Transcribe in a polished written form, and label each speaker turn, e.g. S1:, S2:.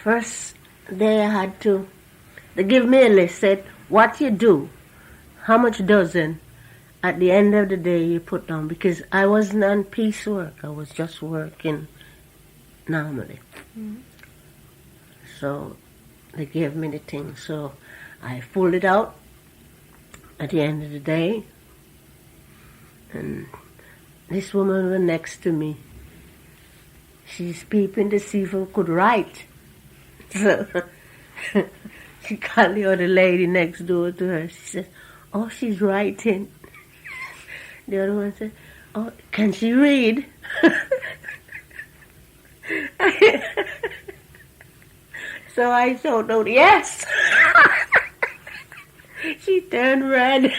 S1: First day they give me a list, said, what you do, how much dozen, at the end of the day you put down, because I wasn't on piecework, I was just working normally. Mm-hmm. So they gave me the thing, so I pulled it out at the end of the day, and this woman was next to me. She's peeping to see if I could write. So she called the other lady next door to her. She said, oh, she's writing. The other one said, oh, can she read? So I shouted out, yes. She turned red.